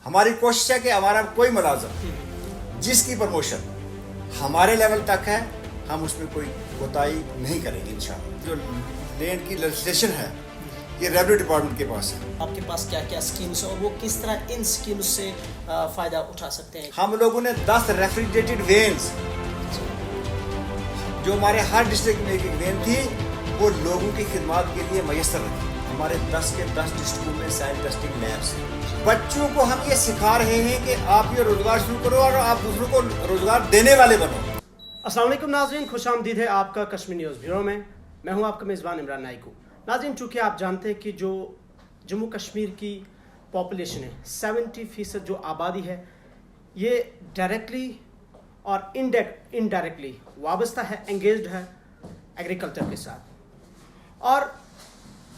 हमारी कोशिश है कि हमारा कोई मुलाजिम जिसकी प्रमोशन हमारे लेवल तक है, हम उसमें कोई कोताही नहीं करेंगे इंशाअल्लाह। जो लैंड की लेजिस्लेशन है ये रेवेन्यू डिपार्टमेंट के पास है। आपके पास क्या क्या स्कीम्स है और वो किस तरह इन स्कीम्स से फ़ायदा उठा सकते हैं? हम लोगों ने 10 रेफ्रिजरेटेड वेन्स, जो हमारे हर डिस्ट्रिक्ट में एक वेन थी, वो लोगों की खिदमत के लिए मैसर रखी। हमारे 10 के 10 डिस्ट्रिक्टों में साइंस टेस्टिंग लैब्स हैं। बच्चों को हम ये सिखा रहे हैं कि आप ये रोजगार शुरू करो और आप दूसरों को रोजगार देने वाले बनो। अस्सलाम वालेकुम नाज़रीन, खुशामदीद है आपका कश्मीर न्यूज़ ब्यूरो में। मैं हूं आपका मेज़बान इमरान नाइकू। नाज़रीन, चूँकि आप जानते हैं कि जो जम्मू कश्मीर की पॉपुलेशन है, 70% जो आबादी है, ये डायरेक्टली और इनडायरेक्टली वाबस्ता है, एंगेज्ड है एग्रीकल्चर के साथ। और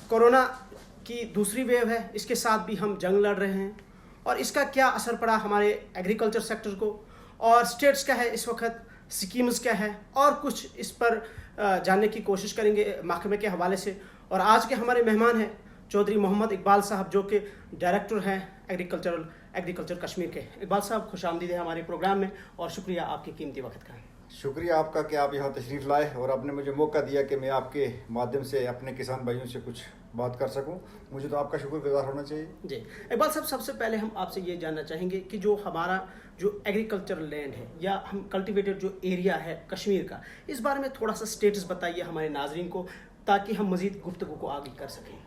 कोरोना की दूसरी वेव है, इसके साथ भी हम जंग लड़ रहे हैं और इसका क्या असर पड़ा हमारे एग्रीकल्चर सेक्टर को, और स्टेट्स क्या है इस वक्त, स्कीम्स क्या है, और कुछ इस पर जानने की कोशिश करेंगे महकमे के हवाले से। और आज के हमारे मेहमान हैं चौधरी मोहम्मद इकबाल साहब, जो कि डायरेक्टर हैं एग्रीकल्चर कश्मीर के। इकबाल साहब, खुशामदीद है हमारे प्रोग्राम में और शुक्रिया आपके कीमती वक्त का। शुक्रिया आपका कि आप यहाँ तशरीफ़ लाए और आपने मुझे मौका दिया कि मैं आपके माध्यम से अपने किसान भाइयों से कुछ बात कर सकूं। मुझे तो आपका शुक्रगुजार होना चाहिए। जी इकबाल साहब, सबसे पहले हम आपसे ये जानना चाहेंगे कि जो हमारा जो एग्रीकल्चरल लैंड है या हम कल्टिवेटेड जो एरिया है कश्मीर का, इस बारे में थोड़ा सा स्टेटस बताइए हमारे नाजरीन को, ताकि हम मज़ीद गुफ्तगू को आगे कर सकें।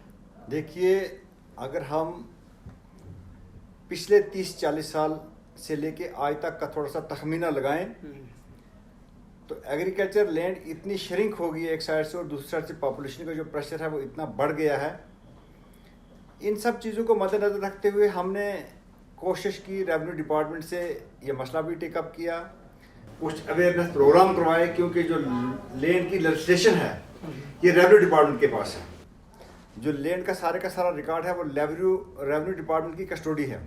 देखिए, अगर हम पिछले 30-40 साल से लेके आज तक का थोड़ा सा तखमीना लगाएं तो एग्रीकल्चर लैंड इतनी श्रिंक हो गई है एक साइड से, और दूसरी साइड से पॉपुलेशन का जो प्रेशर है वो इतना बढ़ गया है। इन सब चीज़ों को मद्देनज़र रखते हुए हमने कोशिश की, रेवेन्यू डिपार्टमेंट से ये मसला भी टेकअप किया, कुछ अवेयरनेस प्रोग्राम करवाए, क्योंकि जो लैंड की लेजिस्लेशन है ये रेवेन्यू डिपार्टमेंट के पास है। जो लैंड का सारा रिकॉर्ड है वो रेवेन्यू डिपार्टमेंट की कस्टडी है।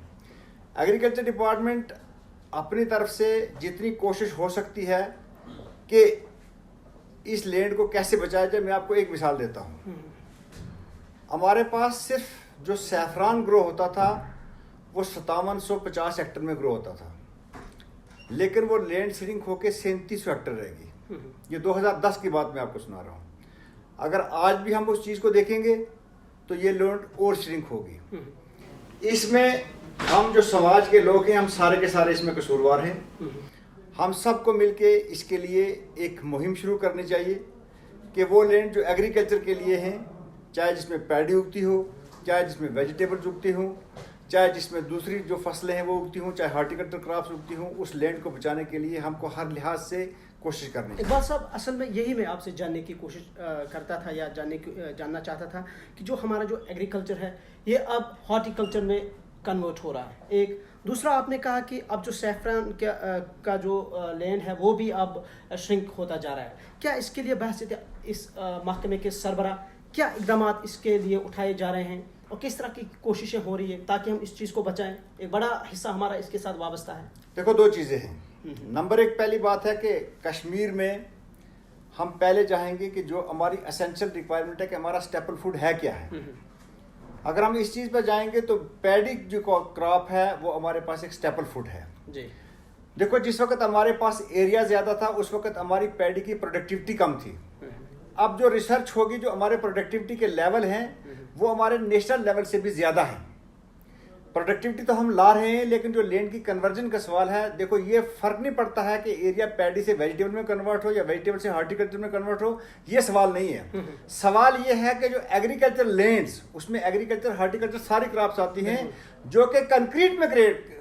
एग्रीकल्चर डिपार्टमेंट अपनी तरफ से जितनी कोशिश हो सकती है कि इस लैंड को कैसे बचाया जाए, मैं आपको एक मिसाल देता हूँ। हमारे पास सिर्फ जो सैफरान ग्रो होता था वो 5750 हेक्टर में ग्रो होता था, लेकिन वो लैंड श्रिंक होकर 3700 हेक्टर रहेगी। ये 2010 की बात मैं आपको सुना रहा हूँ। अगर आज भी हम उस चीज़ को देखेंगे तो ये लैंड और श्रिंक होगी। इसमें हम जो समाज के लोग हैं, हम सारे के सारे इसमें कसूरवार हैं। हम सबको मिलके इसके लिए एक मुहिम शुरू करनी चाहिए कि वो लैंड जो एग्रीकल्चर के लिए हैं, चाहे जिसमें पैडी उगती हो, चाहे जिसमें वेजिटेबल्स उगती हों, चाहे जिसमें दूसरी जो फसलें हैं वो उगती हों, चाहे हार्टिकल्चर क्रॉप्स उगती हों, उस लैंड को बचाने के लिए हमको हर लिहाज से कोशिश करनी चाहिए। इकबाल साहब, असल में यही मैं आपसे जानने की कोशिश करता था या जानना चाहता था कि जो हमारा जो एग्रीकल्चर है ये अब हॉर्टिकल्चर में कन्वर्ट हो रहा है। एक दूसरा, आपने कहा कि अब जो सैफरान का जो लैंड है वो भी अब श्रिंक होता जा रहा है। क्या इसके लिए बहसीत इस महकमे के सरबरा क्या इकदाम इसके लिए उठाए जा रहे हैं और किस तरह की कोशिशें हो रही है ताकि हम इस चीज़ को बचाएं? एक बड़ा हिस्सा हमारा इसके साथ वाबस्ता है। देखो, दो चीज़ें हैं। नंबर एक, पहली बात है कि कश्मीर में हम पहले चाहेंगे कि जो हमारी एसेंशियल रिक्वायरमेंट है कि हमारा स्टेपल फूड है क्या है। अगर हम इस चीज़ पर जाएंगे तो पैडी जो क्रॉप है वो हमारे पास एक स्टेपल फूड है जी। देखो, जिस वक्त हमारे पास एरिया ज़्यादा था उस वक्त हमारी पैडी की प्रोडक्टिविटी कम थी। अब जो रिसर्च होगी, जो हमारे प्रोडक्टिविटी के लेवल हैं वो हमारे नेशनल लेवल से भी ज़्यादा है। प्रोडक्टिविटी तो हम ला रहे हैं, लेकिन जो लैंड की कन्वर्जन का सवाल है, देखो ये फ़र्क नहीं पड़ता है कि एरिया पैडी से वेजिटेबल में कन्वर्ट हो या वेजिटेबल से हार्टिकल्चर में कन्वर्ट हो, ये सवाल नहीं है। सवाल ये है कि जो एग्रीकल्चर लैंड्स, उसमें एग्रीकल्चर हार्टिकल्चर सारी क्रॉप्स आती हैं जो कि कंक्रीट में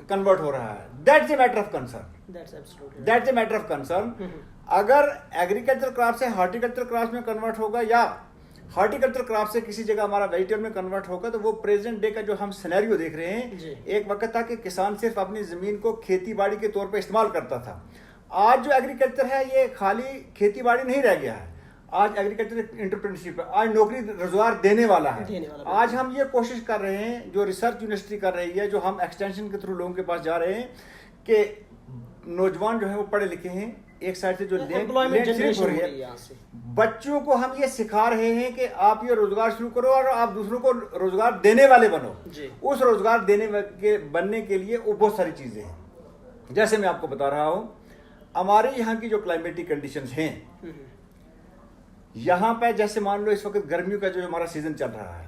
कन्वर्ट हो रहा है। That's a matter of concern. अगर एग्रीकल्चर क्रॉप से हार्टिकल्चर क्रॉप में कन्वर्ट होगा या हार्टिकल्चर क्रॉप से किसी जगह हमारा वेजिटेबल में कन्वर्ट होगा, तो वो प्रेजेंट डे का जो हम सिनेरियो देख रहे हैं, एक वक्त था कि किसान सिर्फ अपनी ज़मीन को खेती बाड़ी के तौर पर इस्तेमाल करता था। आज जो एग्रीकल्चर है ये खाली खेती बाड़ी नहीं रह गया है, आज एग्रीकल्चर एंटरप्रेन्योरशिप है, आज नौकरी रोजगार देने वाला है। आज हम ये कोशिश कर रहे हैं, जो रिसर्च यूनिवर्सिटी कर रही है, जो हम एक्सटेंशन के थ्रू लोगों के पास जा रहे हैं, कि नौजवान जो है वो पढ़े लिखे हैं, एक साइड से जो एम्प्लॉयमेंट जनरेशन हो रही है यहाँ से, बच्चों को हम ये सिखा रहे हैं कि आप ये रोजगार शुरू करो और आप दूसरों को रोजगार देने वाले बनो। उस रोजगार बनने के लिए वो बहुत सारी चीजें हैं। जैसे मैं आपको बता रहा हूं, हमारे यहाँ की जो क्लाइमेटिक कंडीशंस हैं, यहाँ पे जैसे मान लो इस वक्त गर्मियों का जो हमारा सीजन चल रहा है,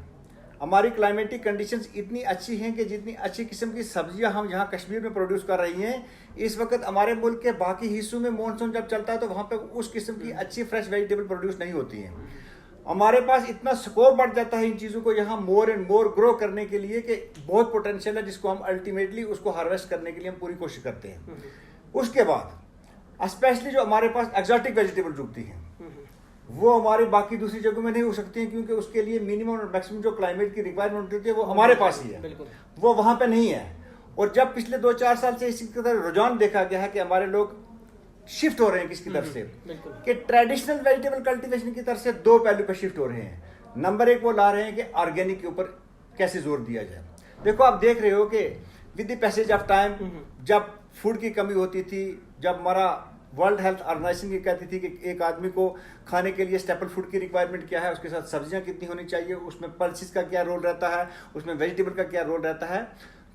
हमारी क्लाइमेटिक कंडीशंस इतनी अच्छी हैं कि जितनी अच्छी किस्म की सब्जियां हम यहाँ कश्मीर में प्रोड्यूस कर रही हैं, इस वक्त हमारे मुल्क के बाकी हिस्सों में मॉनसून जब चलता है तो वहाँ पे उस किस्म की अच्छी फ्रेश वेजिटेबल प्रोड्यूस नहीं होती हैं। हमारे पास इतना स्कोर बढ़ जाता है इन चीज़ों को यहाँ मोर एंड मोर ग्रो करने के लिए कि बहुत पोटेंशियल है, जिसको हम अल्टीमेटली उसको हार्वेस्ट करने के लिए हम पूरी कोशिश करते हैं। उसके बाद स्पेशली जो हमारे पास एक्जॉटिक वेजिटेबल उगती हैं, वो हमारे बाकी दूसरी जगहों में नहीं हो सकती हैं, क्योंकि उसके लिए मिनिमम और मैक्सिमम जो क्लाइमेट की रिक्वायरमेंट होती है वो हमारे पास ही है, वो वहाँ पे नहीं है। और जब पिछले 2-4 साल से इसी तरह रुझान देखा गया है कि हमारे लोग शिफ्ट हो रहे हैं किसकी तरफ से, कि ट्रेडिशनल वेजिटेबल कल्टीवेशन की तरफ से 2 पहलू पर शिफ्ट हो रहे हैं। नंबर 1 वो ला रहे हैं कि ऑर्गेनिक के ऊपर कैसे जोर दिया जाए। देखो आप देख रहे हो कि with the passage of time, जब फूड की कमी होती थी, जब हमारा वर्ल्ड हेल्थ ऑर्गेनाइजेशन ये कहती थी कि एक आदमी को खाने के लिए स्टेपल फूड की रिक्वायरमेंट क्या है, उसके साथ सब्जियां कितनी होनी चाहिए, उसमें पल्सेस का क्या रोल रहता है, उसमें वेजिटेबल का क्या रोल रहता है।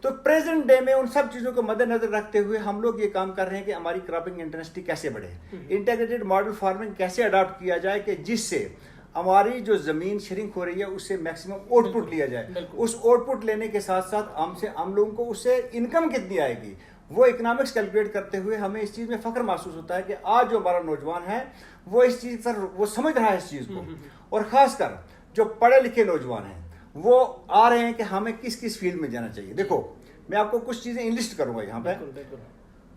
तो प्रेजेंट डे में उन सब चीज़ों को मद्देनजर रखते हुए हम लोग ये काम कर रहे हैं कि हमारी क्रॉपिंग इंटेंसिटी कैसे बढ़े, इंटीग्रेटेड मॉडल फार्मिंग कैसे अडॉप्ट किया जाए कि जिससे हमारी जो ज़मीन श्रिंक हो रही है उससे मैक्सिमम आउटपुट लिया जाए। उस आउटपुट लेने के साथ साथ हम लोगों को उससे इनकम कितनी आएगी, वो इकोनॉमिक्स कैलकुलेट करते हुए हमें इस चीज़ में फख्र महसूस होता है कि आज जो हमारा नौजवान है वो इस चीज़ पर वो समझ रहा है इस चीज़ को, और ख़ासकर जो पढ़े लिखे नौजवान हैं वो आ रहे हैं कि हमें किस किस फील्ड में जाना चाहिए। देखो मैं आपको कुछ चीज़ें इनलिस्ट करूँगा यहाँ पे।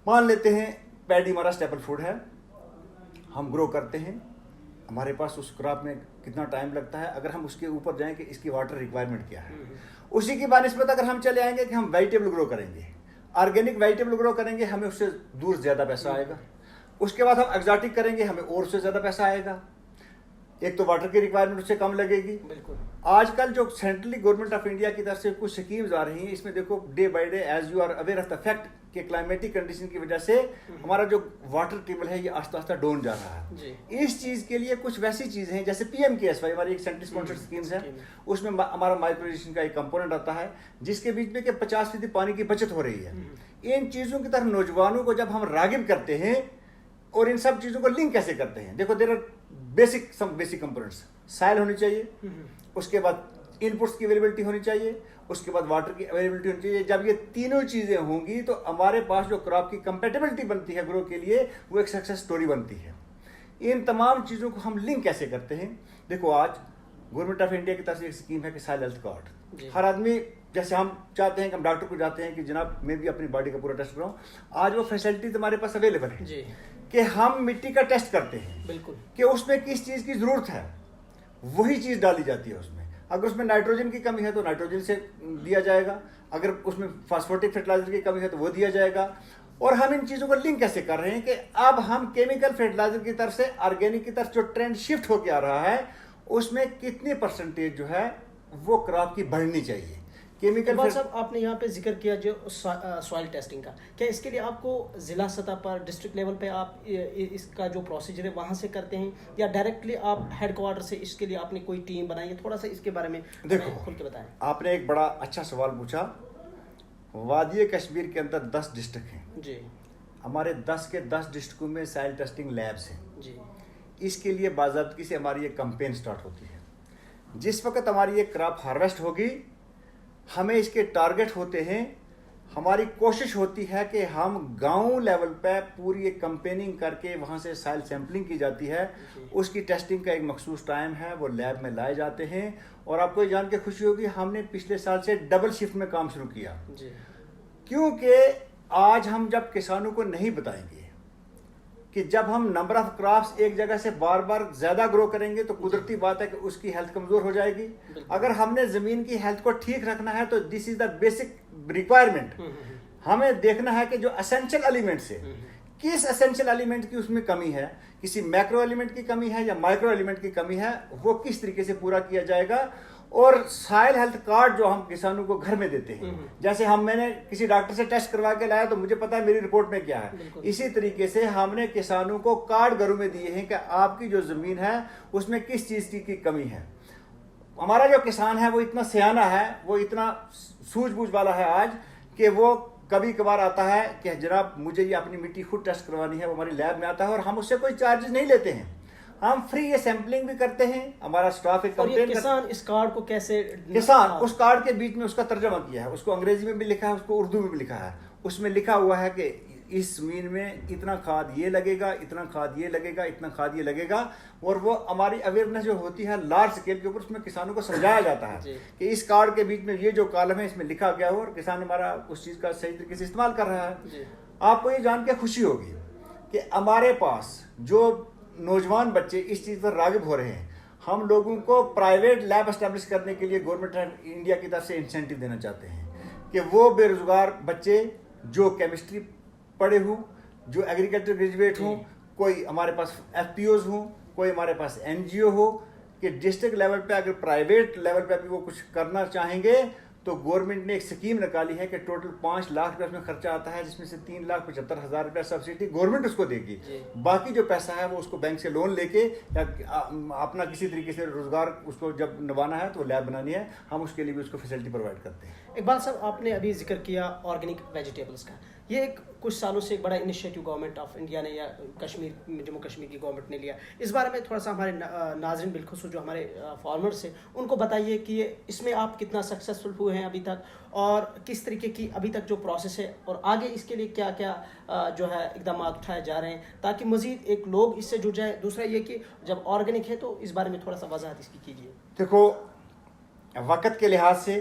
मान लेते हैं पैडी हमारा स्टेपल फूड है, हम ग्रो करते हैं, हमारे पास उस क्रॉप में कितना टाइम लगता है, अगर हम उसके ऊपर जाएँ कि इसकी वाटर रिक्वायरमेंट क्या है, उसी की बानिस्बत अगर हम चले आएंगे कि हम वेजिटेबल ग्रो करेंगे, ऑर्गेनिक वेजिटेबल ग्रो करेंगे, हमें उससे दूर ज़्यादा पैसा आएगा। उसके बाद हम एक्जॉटिक करेंगे, हमें और उससे ज़्यादा पैसा आएगा। एक तो वाटर की रिक्वायरमेंट उससे कम लगेगी। बिल्कुल। आजकल जो सेंट्रली गवर्नमेंट ऑफ इंडिया की तरफ से कुछ स्कीम्स आ रही हैं, इसमें देखो day by day as you are aware of the fact कि क्लाइमेटिक कंडीशन की वजह से हमारा जो वाटर टेबल है ये आस्ता आस्ता डाउन जा रहा है। इस चीज़ के लिए कुछ वैसी चीज़ें हैं जैसे PMKSY हमारी एक सेंट्रल स्पॉन्सर्ड स्कीम्स है, उसमें हमारा माइक्रो इरिगेशन का एक कंपोनेंट आता है जिसके बीच में कि 50% पानी की बचत हो रही है। इन चीज़ों की तरफ नौजवानों को जब हम रागिब करते हैं और इन सब चीज़ों को लिंक कैसे करते हैं, देखो there are basic components, soil होनी चाहिए, उसके बाद इनपुट्स की अवेलेबिलिटी होनी चाहिए, उसके बाद वाटर की अवेलेबिलिटी होनी चाहिए। जब ये तीनों चीज़ें होंगी तो हमारे पास जो क्रॉप की कंपेटेबिलिटी बनती है ग्रो के लिए, वो एक सक्सेस स्टोरी बनती है। इन तमाम चीज़ों को हम लिंक कैसे करते हैं, देखो आज गवर्नमेंट ऑफ इंडिया की तरफ से एक स्कीम है कि सॉइल हेल्थ कार्ड। हर आदमी, जैसे हम चाहते हैं कि हम डॉक्टर को जाते हैं कि जनाब मैं भी अपनी बॉडी का पूरा टेस्ट कराऊं, आज वो फैसिलिटीज हमारे पास अवेलेबल है कि हम मिट्टी का टेस्ट करते हैं। बिल्कुल। कि उसमें किस चीज़ की ज़रूरत है वही चीज़ डाली जाती है उसमें। अगर उसमें नाइट्रोजन की कमी है तो नाइट्रोजन से दिया जाएगा, अगर उसमें फास्फोरेटिक फर्टिलाइजर की कमी है तो वो दिया जाएगा। और हम इन चीज़ों को लिंक कैसे कर रहे हैं कि अब हम केमिकल फर्टिलाइजर की तरफ से ऑर्गेनिक की तरफ जो ट्रेंड शिफ्ट होकर आ रहा है उसमें कितनी परसेंटेज जो है वो क्रॉप की बढ़नी चाहिए। केमिकल साहब आपने यहाँ पे जिक्र किया जो सॉइल टेस्टिंग का, क्या इसके लिए आपको ज़िला सतह पर डिस्ट्रिक्ट लेवल पे आप इसका जो प्रोसीजर है वहाँ से करते हैं या डायरेक्टली आप हेडक्वार्टर से इसके लिए आपने कोई टीम बनाई है? थोड़ा सा इसके बारे में देखो खुल के बताएं। आपने एक बड़ा अच्छा सवाल पूछा। वादी कश्मीर के अंदर 10 डिस्ट्रिक्ट हैं जी। हमारे 10 के 10 डिस्ट्रिक्टों में सॉइल टेस्टिंग लैब्स हैं जी। इसके लिए बाज़ाब्तगी से हमारी एक कैंपेन स्टार्ट होती है। जिस वक्त हमारी एक क्रॉप हार्वेस्ट होगी, हमें इसके टारगेट होते हैं, हमारी कोशिश होती है कि हम गांव लेवल पे पूरी एक कैंपेनिंग करके वहाँ से सॉइल सैंपलिंग की जाती है, उसकी टेस्टिंग का एक मखसूस टाइम है, वो लैब में लाए जाते हैं। और आपको ये जान के खुशी होगी हमने पिछले साल से डबल शिफ्ट में काम शुरू किया, क्योंकि आज हम जब किसानों को नहीं बताएंगे कि जब हम नंबर ऑफ क्रॉप्स एक जगह से बार बार ज्यादा ग्रो करेंगे तो कुदरती बात है कि उसकी हेल्थ कमजोर हो जाएगी। अगर हमने जमीन की हेल्थ को ठीक रखना है तो this is the basic requirement. हमें देखना है कि जो एसेंशियल एलिमेंट्स है, किस एसेंशियल एलिमेंट की उसमें कमी है, किसी मैक्रो एलिमेंट की कमी है या माइक्रो एलिमेंट की कमी है, वो किस तरीके से पूरा किया जाएगा। और सॉइल हेल्थ कार्ड जो हम किसानों को घर में देते हैं, जैसे मैंने किसी डॉक्टर से टेस्ट करवा के लाया तो मुझे पता है मेरी रिपोर्ट में क्या है, इसी तरीके से हमने किसानों को कार्ड घरों में दिए हैं कि आपकी जो जमीन है उसमें किस चीज की कमी है। हमारा जो किसान है वो इतना सियाना है, वो इतना सूझबूझ वाला है आज कि वो कभी कभार आता है कि जनाब मुझे ये अपनी मिट्टी खुद टेस्ट करवानी है, वो हमारी लैब में आता है और हम उससे कोई चार्जेस नहीं लेते हैं, हम फ्री ये सैंपलिंग भी करते हैं, हमारा स्टाफ एक कंप्लेन किसान इस कार्ड को कैसे किसान उस कार्ड के बीच में उसका तर्जमा किया है, उसको अंग्रेजी में भी लिखा है, उसको उर्दू में भी लिखा है, उसमें लिखा हुआ है कि इस जमीन में इतना खाद ये लगेगा, इतना खाद ये लगेगा, इतना खाद ये लगेगा, और वो हमारी अवेयरनेस जो होती है लार्ज स्केल के ऊपर उसमें किसानों को समझाया जाता है कि इस कार्ड के बीच में ये जो कॉलम है इसमें लिखा गया हो और किसान हमारा उस चीज का सही तरीके से इस्तेमाल कर रहा है। आपको ये जान के खुशी होगी कि हमारे पास जो नौजवान बच्चे इस चीज पर रागिब हो रहे हैं, हम लोगों को प्राइवेट लैब एस्टेब्लिश करने के लिए गवर्नमेंट इंडिया की तरफ से इंसेंटिव देना चाहते हैं कि वो बेरोजगार बच्चे जो केमिस्ट्री पढ़े हों, जो एग्रीकल्चर ग्रेजुएट हों, कोई हमारे पास FPOs हों, कोई हमारे पास NGO हो, कि डिस्ट्रिक्ट लेवल पे अगर प्राइवेट लेवल पे भी वो कुछ करना चाहेंगे तो गवर्नमेंट ने एक स्कीम निकाली है कि टोटल 5 लाख रुपए उसमें खर्चा आता है, जिसमें से 3,75,000 रुपया सब्सिडी गवर्नमेंट उसको देगी, बाकी जो पैसा है वो उसको बैंक से लोन लेके या अपना किसी तरीके से रोजगार उसको जब निभाना है तो लैब बनानी है, हम उसके लिए भी उसको फैसिलिटी प्रोवाइड करते हैं। इकबाल साहब, आपने अभी जिक्र किया ऑर्गेनिक वेजिटेबल्स का, ये एक कुछ सालों से एक बड़ा इनिशिएटिव गवर्नमेंट ऑफ इंडिया ने या जम्मू कश्मीर की गवर्नमेंट ने लिया, इस बारे में थोड़ा सा हमारे नाज़रीन बिलखुसूस जो हमारे फार्मर्स हैं उनको बताइए कि ये इसमें आप कितना सक्सेसफुल हुए हैं अभी तक और किस तरीके की अभी तक जो प्रोसेस है और आगे इसके लिए क्या क्या जो है इकदाम उठाए जा रहे हैं ताकि मजीद एक लोग इससे जुड़ जाए। दूसरा ये कि जब ऑर्गेनिक है तो इस बारे में थोड़ा सा वजाहत इसकी कीजिए। देखो, वक्त के लिहाज से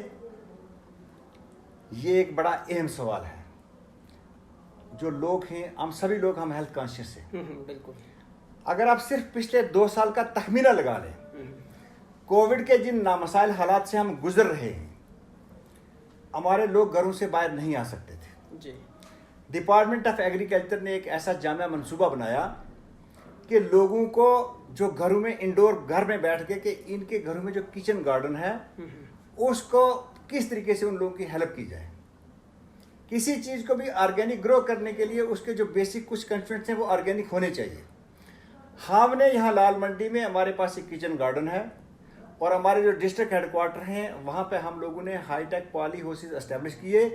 ये एक बड़ा अहम सवाल है। जो लोग हैं, हम सभी लोग हम हेल्थ कॉन्शियस हैं। बिल्कुल। अगर आप सिर्फ पिछले 2 साल का तखमीना लगा लें, कोविड के जिन नामसाइल हालात से हम गुजर रहे हैं, हमारे लोग घरों से बाहर नहीं आ सकते थे जी। डिपार्टमेंट ऑफ एग्रीकल्चर ने एक ऐसा जामिया मंसूबा बनाया कि लोगों को जो घरों में इंडोर घर में बैठ के कि इनके घरों में जो किचन गार्डन है उसको किस तरीके से उन लोगों की हेल्प की जाए। किसी चीज को भी ऑर्गेनिक ग्रो करने के लिए उसके जो बेसिक कुछ कंस्ट्रेंट्स हैं वो ऑर्गेनिक होने चाहिए। हमने यहाँ लाल मंडी में हमारे पास एक किचन गार्डन है और हमारे जो डिस्ट्रिक्ट हेडक्वार्टर हैं वहाँ पे हम लोगों ने हाईटेक पॉली हाउसेस एस्टेब्लिश किए।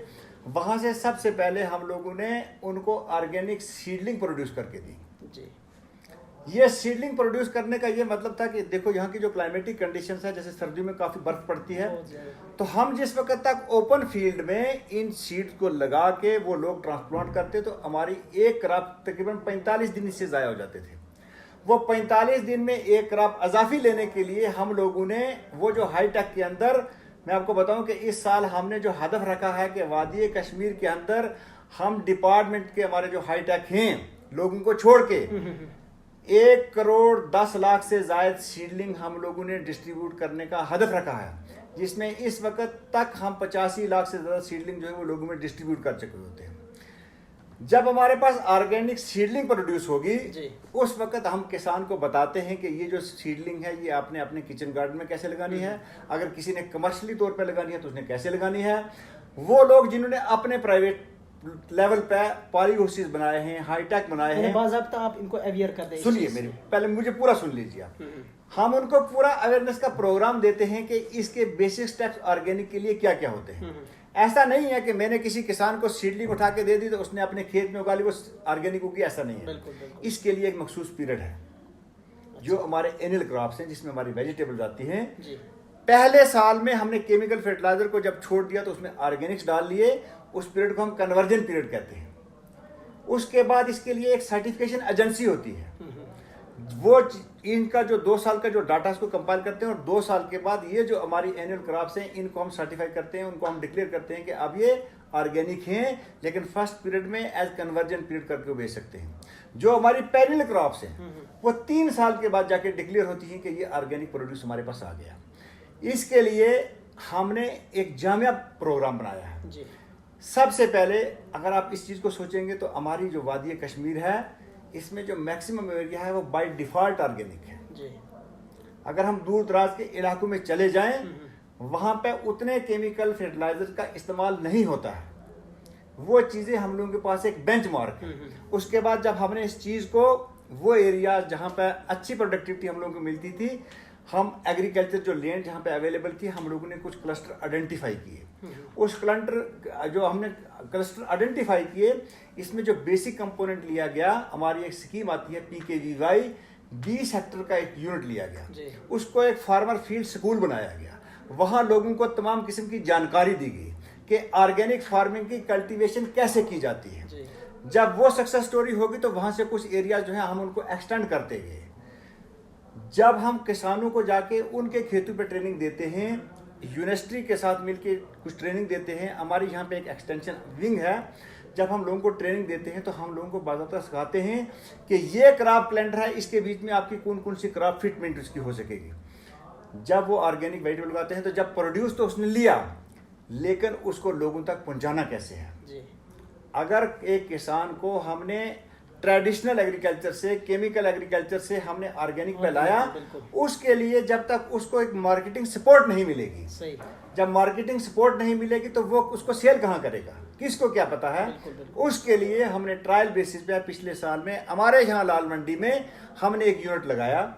वहाँ से सबसे पहले हम लोगों ने उनको ऑर्गेनिक सीडलिंग प्रोड्यूस करके दी जी। ये सीडलिंग प्रोड्यूस करने का ये मतलब था कि देखो यहाँ की जो क्लाइमेटिक कंडीशंस है, जैसे सर्दियों में काफ़ी बर्फ पड़ती है, तो हम जिस वक्त तक ओपन फील्ड में इन सीड्स को लगा के वो लोग ट्रांसप्लांट करते तो हमारी एक क्रॉप तकरीबन 45 दिन इससे ज़ाया हो जाते थे। वो 45 दिन में एक क्रॉप अजाफी लेने के लिए हम लोगों ने वो जो हाईटेक के अंदर, मैं आपको बताऊं कि इस साल हमने जो हदफ रखा है कि वादी कश्मीर के अंदर हम डिपार्टमेंट के हमारे जो हाईटेक हैं लोगों को छोड़ के 1,10,00,000 से ज्यादा सीडलिंग हम लोगों ने डिस्ट्रीब्यूट करने का हदफ रखा है, जिसमें इस वक्त तक हम 85 लाख से ज्यादा सीडलिंग जो है वो लोगों में डिस्ट्रीब्यूट कर चुके होते हैं। जब हमारे पास ऑर्गेनिक सीडलिंग प्रोड्यूस होगी उस वक्त हम किसान को बताते हैं कि ये जो सीडलिंग है ये आपने अपने किचन गार्डन में कैसे लगानी है, अगर किसी ने कमर्शियली तौर पर लगानी है तो उसने कैसे लगानी है। वो लोग जिन्होंने अपने प्राइवेट लेवल पे पॉली हाउसेस बनाए हैं, हाईटेक बनाए हैं, बाज़ाब्ता आप इनको अवेयर कर दें। सुनिए मेरी, पहले मुझे पूरा सुन लीजिए आप। हम उनको पूरा अवेयरनेस का प्रोग्राम देते हैं कि इसके बेसिक स्टेप्स ऑर्गेनिक के लिए क्या क्या होते हैं। ऐसा नहीं है कि मैंने किसी किसान को सीडलिंग उठा के दे दी तो उसने अपने खेत में उगा ली वो ऑर्गेनिक होगी, ऐसा नहीं है। बिल्कुल, बिल्कुल। इसके लिए एक मखसूस पीरियड है जो हमारे एनुअल क्रॉप्स हैं जिसमें हमारी वेजिटेबल्स आती हैं। पहले साल में हमने केमिकल फर्टिलाइजर को जब छोड़ दिया तो उसमें ऑर्गेनिक्स डाल लिए, उस पीरियड को हम कन्वर्जन पीरियड कहते हैं। उसके बाद इसके लिए एक सर्टिफिकेशन एजेंसी होती है, वो इनका जो 2 साल का जो डाटा उसको कंपाइल करते हैं और 2 साल के बाद ये जो हमारी एनुअल क्रॉप्स हैं इनको हम सर्टिफाई करते हैं, उनको हम डिक्लेयर करते हैं कि अब ये ऑर्गेनिक हैं, लेकिन फर्स्ट पीरियड में एज कन्वर्जन पीरियड करके बेच सकते हैं। जो हमारी पेरिनल क्रॉप्स हैं वो 3 साल के बाद जाके डिक्लेयर होती हैं कि ये ऑर्गेनिक प्रोड्यूस हमारे पास आ गया। इसके लिए हमने एक जामिया प्रोग्राम बनाया है जी। सबसे पहले अगर आप इस चीज को सोचेंगे तो हमारी जो वादी कश्मीर है इसमें जो मैक्सिमम एरिया है वो बाय डिफॉल्ट ऑर्गेनिक है जी। अगर हम दूर दराज के इलाकों में चले जाएं वहाँ पे उतने केमिकल फर्टिलाइजर का इस्तेमाल नहीं होता है। वो चीज़ें हम लोगों के पास एक बेंचमार्क है। उसके बाद जब हमने इस चीज़ को वो एरिया जहाँ पे अच्छी प्रोडक्टिविटी हम लोगों को मिलती थी, हम एग्रीकल्चर जो लैंड जहाँ पे अवेलेबल थी, हम लोगों ने कुछ क्लस्टर आइडेंटिफाई किए। उस क्लस्टर जो हमने क्लस्टर आइडेंटिफाई किए, इसमें जो बेसिक कंपोनेंट लिया गया, हमारी एक स्कीम आती है PKVY, 20 हेक्टर का एक यूनिट लिया गया। उसको एक फार्मर फील्ड स्कूल बनाया गया। वहाँ लोगों को तमाम किस्म की जानकारी दी गई कि ऑर्गेनिक फार्मिंग की कल्टीवेशन कैसे की जाती है। जब वो सक्सेस स्टोरी होगी तो वहाँ से कुछ एरिया जो है हम उनको एक्सटेंड करते गए। जब हम किसानों को जाके उनके खेतों पे ट्रेनिंग देते हैं, यूनिवर्सिटी के साथ मिलके कुछ ट्रेनिंग देते हैं, हमारी यहाँ पे एक एक्सटेंशन विंग है। जब हम लोगों को ट्रेनिंग देते हैं तो हम लोगों को बाकायदा सिखाते हैं कि ये क्रॉप प्लांटर है, इसके बीच में आपकी कौन कौन सी क्रॉप फिटमेंट उसकी हो सकेगी। जब वो ऑर्गेनिक वेजिटेबल उगाते हैं तो जब प्रोड्यूस तो उसने लिया, लेकिन उसको लोगों तक पहुंचाना कैसे है। अगर एक किसान को हमने ट्रेडिशनल एग्रीकल्चर से, केमिकल एग्रीकल्चर से हमने ऑर्गेनिक पे लाया, उसके लिए जब तक उसको एक मार्केटिंग सपोर्ट नहीं मिलेगी, सही। जब मार्केटिंग सपोर्ट नहीं मिलेगी तो वो उसको सेल कहाँ करेगा, किसको क्या पता है। उसके लिए हमने ट्रायल बेसिस पे पिछले साल में हमारे यहाँ लाल मंडी में हमने एक यूनिट लगाया।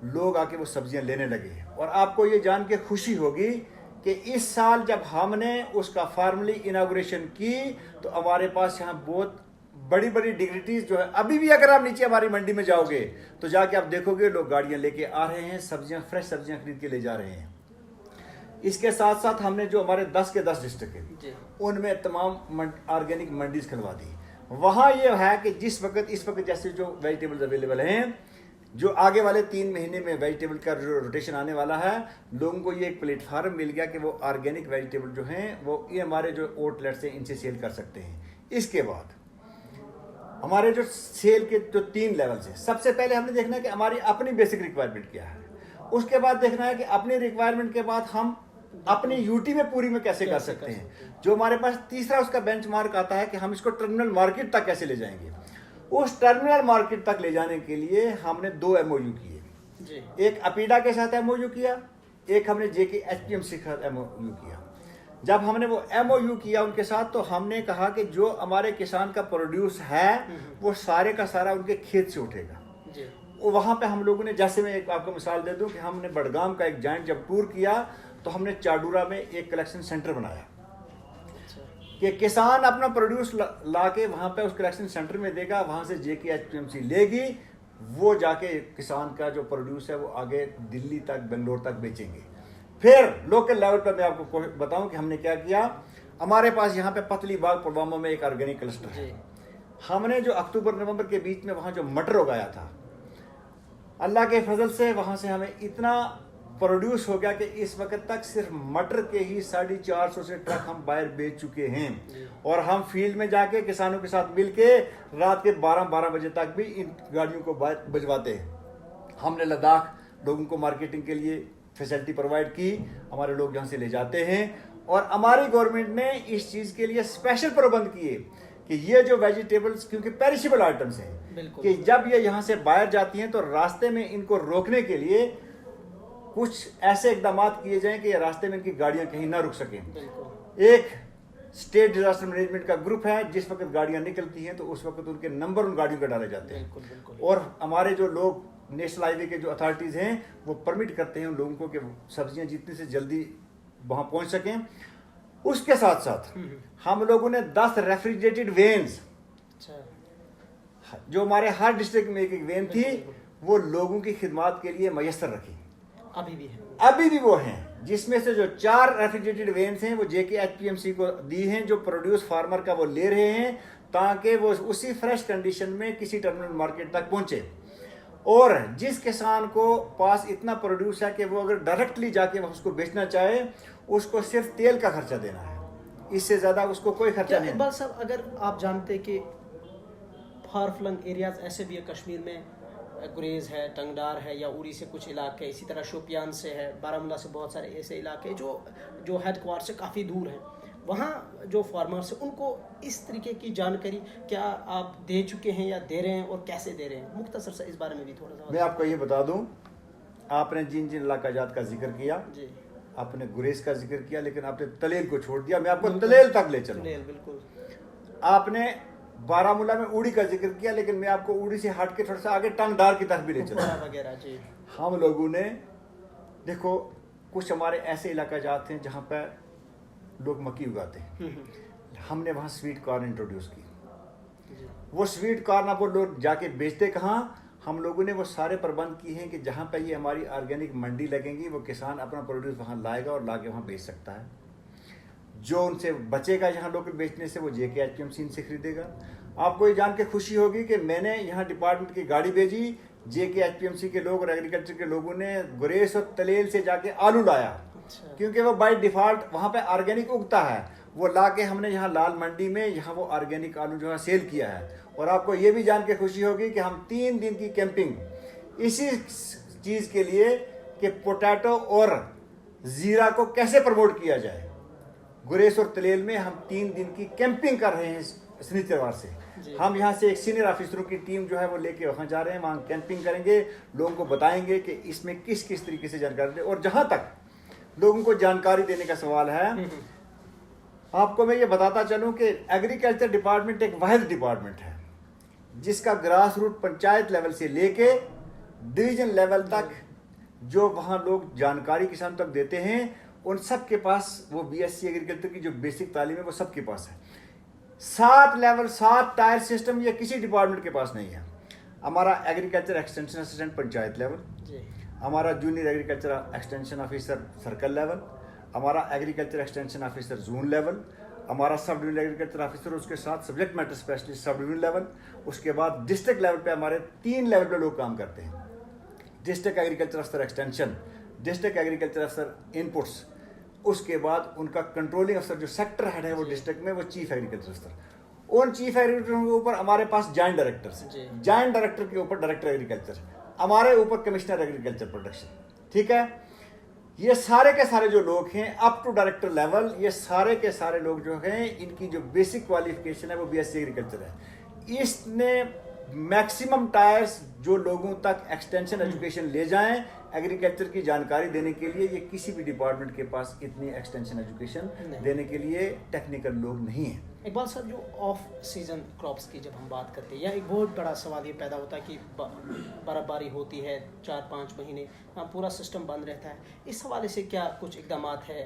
लोग आके वो सब्जियां लेने लगे और आपको ये जान के खुशी होगी कि इस साल जब हमने उसका फॉर्मली इनाग्रेशन की तो हमारे पास यहाँ बहुत बड़ी बड़ी डिग्निटीज जो है, अभी भी अगर आप नीचे हमारी मंडी में जाओगे तो जाके आप देखोगे लोग गाड़ियां लेके आ रहे हैं, सब्जियां, फ्रेश सब्जियां खरीद के ले जा रहे हैं। इसके साथ साथ हमने जो हमारे 10 के 10 डिस्ट्रिक्ट है उनमें तमाम ऑर्गेनिक मंडीज खुलवा दी। वहाँ ये है कि इस वक्त जैसे जो वेजिटेबल्स अवेलेबल हैं, जो आगे वाले 3 महीने में वेजिटेबल का जो रोटेशन आने वाला है, लोगों को ये एक प्लेटफार्म मिल गया कि वो ऑर्गेनिक वेजिटेबल जो हैं वो ये हमारे जो आउटलेट्स हैं इनसे सेल कर सकते हैं। इसके बाद हमारे जो सेल के जो 3 लेवल्स हैं, सबसे पहले हमने देखना है कि हमारी अपनी बेसिक रिक्वायरमेंट क्या है। उसके बाद देखना है कि अपनी रिक्वायरमेंट के बाद हम अपनी यूटी में पूरी में कैसे कर सकते हैं। जो हमारे पास तीसरा उसका बेंचमार्क आता है कि हम इसको टर्मिनल मार्केट तक कैसे ले जाएंगे। उस टर्मिनल मार्केट तक ले जाने के लिए हमने 2 MOU किए। एक अपीडा के साथ MOU किया, एक हमने JKHPMC के साथ MOU किया। जब हमने वो MOU किया उनके साथ तो हमने कहा कि जो हमारे किसान का प्रोड्यूस है वो सारे का सारा उनके खेत से उठेगा। वहाँ पे हम लोगों ने, जैसे मैं एक आपको मिसाल दे दूं कि हमने बडगाम का एक जॉइंट जब टूर किया तो हमने चाडूरा में एक कलेक्शन सेंटर बनाया कि किसान अपना प्रोड्यूस ला के वहाँ पे उस कलेक्शन सेंटर में देगा, वहाँ से JKHPMC लेगी, वो जाके किसान का जो प्रोड्यूस है वो आगे दिल्ली तक, बेंगलोर तक बेचेंगे। फिर लोकल लेवल पर मैं आपको बताऊं कि हमने क्या किया। हमारे पास यहाँ पे पतली बाग पुलवामा में एक ऑर्गेनिक क्लस्टर है। हमने जो अक्टूबर नवंबर के बीच में वहाँ जो मटर उगाया था, अल्लाह के फजल से वहाँ से हमें इतना प्रोड्यूस हो गया कि इस वक्त तक सिर्फ मटर के ही 450 से ट्रक हम बाहर बेच चुके हैं। और हम फील्ड में जाके किसानों के साथ मिलके रात के 12 बजे तक भी इन गाड़ियों को भिजवाते हैं। हमने लद्दाख लोगों को मार्केटिंग के लिए फैसिलिटी प्रोवाइड की, हमारे लोग यहाँ से ले जाते हैं। और हमारी गवर्नमेंट ने इस चीज़ के लिए स्पेशल प्रबंध किए कि ये जो वेजिटेबल्स, क्योंकि पेरिशेबल आइटम्स हैं, कि जब ये यहाँ से बाहर जाती हैं तो रास्ते में इनको रोकने के लिए कुछ ऐसे इकदाम किए जाएं कि रास्ते में इनकी गाड़ियां कहीं ना रुक सकें। एक स्टेट डिजास्टर मैनेजमेंट का ग्रुप है, जिस वक्त गाड़ियां निकलती हैं तो उस वक्त उनके नंबर उन गाड़ियों पर डाले जाते हैं। और हमारे जो लोग नेशनल हाईवे के जो अथॉरिटीज़ हैं वो परमिट करते हैं उन लोगों को कि सब्जियां जितनी से जल्दी वहाँ पहुँच सकें। उसके साथ साथ हम लोगों ने 10 रेफ्रिजरेटेड वेन्स, जो हमारे हर डिस्ट्रिक्ट में एक वेन थी, वो लोगों की खिदमत के लिए मैसर रखी। अभी भी वो हैं, जिसमें से जो 4 रेफ्रिजरेटेड वेन्स हैं वो JKHPMC को दी हैं, जो प्रोड्यूस फार्मर का वो ले रहे हैं ताकि वो उसी फ्रेश कंडीशन में किसी टर्मिनल मार्केट तक पहुंचे। और जिस किसान को पास इतना प्रोड्यूस है कि वो अगर डायरेक्टली जाके उसको बेचना चाहे, उसको सिर्फ तेल का खर्चा देना है, इससे ज़्यादा उसको कोई खर्चा नहीं। इकबाल साहब, अगर आप जानते कि फार फ्लंग एरियाज ऐसे भी है कश्मीर में, गुरेज है, टंगडार है, या उड़ी से कुछ इलाके, इसी तरह शोपियान से है, बारामूला से बहुत सारे ऐसे इलाके जो हेडक्वार्टर से काफ़ी दूर हैं, वहाँ जो फार्मर्स हैं उनको इस तरीके की जानकारी क्या आप दे चुके हैं या दे रहे हैं, और कैसे दे रहे हैं? मुख्तसर से इस बारे में भी थोड़ा सा मैं आपको ये बता दूं, आपने जिन जिन इलाका जात का जिक्र किया जी, आपने गुरेज का जिक्र किया, लेकिन आपने तलेल को छोड़ दिया। मैं आपको तलेल तक ले चलूं। बिल्कुल। आपने बारामूला में उड़ी का जिक्र किया, लेकिन मैं आपको उड़ी से हट के थोड़ा सा आगे टंगडार की तरफ भी ले चलूं वगैरह जी। हम लोगों ने देखो, कुछ हमारे ऐसे इलाका जाते हैं जहाँ पर लोग मक्की उगाते हैं, हमने वहाँ स्वीट कॉर्न इंट्रोड्यूस की। वो स्वीट कॉर्न अब वो लोग जाके बेचते कहाँ, हम लोगों ने वो सारे प्रबंध किए हैं कि जहाँ पे ये हमारी ऑर्गेनिक मंडी लगेंगी, वो किसान अपना प्रोड्यूस वहाँ लाएगा और लाके वहाँ बेच सकता है। जो उनसे बचेगा यहाँ लोकल बेचने से, वो JKHPMC से खरीदेगा। आपको ये जान के खुशी होगी कि मैंने यहाँ डिपार्टमेंट की गाड़ी भेजी, JKHPMC के लोग और एग्रीकल्चर के लोगों ने गुरेज और तलेल से जाके आलू लाया। अच्छा। क्योंकि वो बाय डिफॉल्ट वहाँ पे ऑर्गेनिक उगता है, वो ला के हमने यहाँ लाल मंडी में यहाँ वो ऑर्गेनिक आलू जो है सेल किया है। और आपको ये भी जान के खुशी होगी कि हम 3 दिन की कैंपिंग इसी चीज़ के लिए कि पोटैटो और ज़ीरा को कैसे प्रमोट किया जाए, गुरेज और तलेल में हम 3 दिन की कैंपिंग कर रहे हैं शनिचरवार से। हम यहाँ से एक सीनियर ऑफिसरों की टीम जो है वो लेके वहाँ जा रहे हैं, वहाँ कैंपिंग करेंगे, लोगों को बताएंगे कि इसमें किस किस तरीके से जानकारी दे। और जहाँ तक लोगों को जानकारी देने का सवाल है, आपको मैं ये बताता चलूँ कि एग्रीकल्चर डिपार्टमेंट एक वाहिद डिपार्टमेंट है जिसका ग्रास रूट पंचायत लेवल से लेके डिवीजन लेवल तक जो वहाँ लोग जानकारी किसान तक देते हैं, उन सब के पास वो BSc एग्रीकल्चर की जो बेसिक तालीम है वो सबके पास है। 7 लेवल 7 टायर सिस्टम ये किसी डिपार्टमेंट के पास नहीं है। हमारा agriculture extension assistant panchayat level, हमारा junior agriculture extension officer circle level, हमारा agriculture extension officer zone level, हमारा सब डिविजनल एग्रीकल्चर ऑफिसर, उसके साथ subject matter specialist sub division level, उसके बाद डिस्ट्रिक्ट लेवल पे हमारे 3 लेवल पे लोग काम करते हैं। डिस्ट्रिक्ट एग्रीकल्चर अफसर एक्सटेंशन, डिस्ट्रिक्ट एग्रीकल्चर अफसर इनपुट्स, उसके बाद उनका कंट्रोलिंग अफसर जो सेक्टर हेड है वो डिस्ट्रिक्ट में, वो चीफ एग्रीकल्चर अफसर। उन चीफ एग्रीकल्चर के ऊपर हमारे पास जॉइंट डायरेक्टर्स हैं, जॉइंट डायरेक्टर के ऊपर डायरेक्टर एग्रीकल्चर, हमारे ऊपर कमिश्नर एग्रीकल्चर प्रोडक्शन। ठीक है, ये सारे के सारे जो लोग हैं अप टू डायरेक्टर लेवल, ये सारे के सारे लोग जो हैं इनकी जो बेसिक क्वालिफिकेशन है वो BSc एग्रीकल्चर है। इसने मैक्सिमम टायर्स जो लोगों तक एक्सटेंशन एजुकेशन ले जाएं एग्रीकल्चर की जानकारी देने के लिए, ये किसी भी डिपार्टमेंट के पास इतनी एक्सटेंशन एजुकेशन देने के लिए टेक्निकल लोग नहीं हैं। इकबाल साहब, जो ऑफ सीजन क्रॉप्स की जब हम बात करते हैं, या एक बहुत बड़ा सवाल ये पैदा होता है कि बर्फबारी होती है 4-5 महीने, पूरा सिस्टम बंद रहता है, इस हवाले से क्या कुछ इकदाम है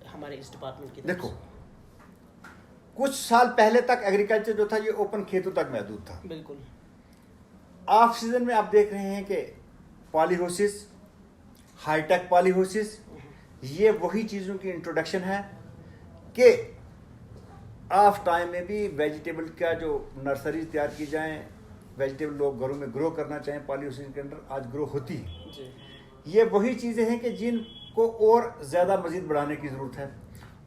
हमारे इस डिपार्टमेंट की? देखो, कुछ साल पहले तक एग्रीकल्चर जो था ये ओपन खेतों तक महदूद था। बिल्कुल। ऑफ सीजन में आप देख रहे हैं कि पॉलीहोसिस, हाईटेक पॉलीहोसिस, ये वही चीज़ों की इंट्रोडक्शन है कि ऑफ टाइम में भी वेजिटेबल का जो नर्सरीज तैयार की जाएं, वेजिटेबल लोग घरों में ग्रो करना चाहें पॉलीहोसिस के अंदर, आज ग्रो होती है जी। ये वही चीज़ें हैं कि जिनको और ज़्यादा मज़ीद बढ़ाने की ज़रूरत है,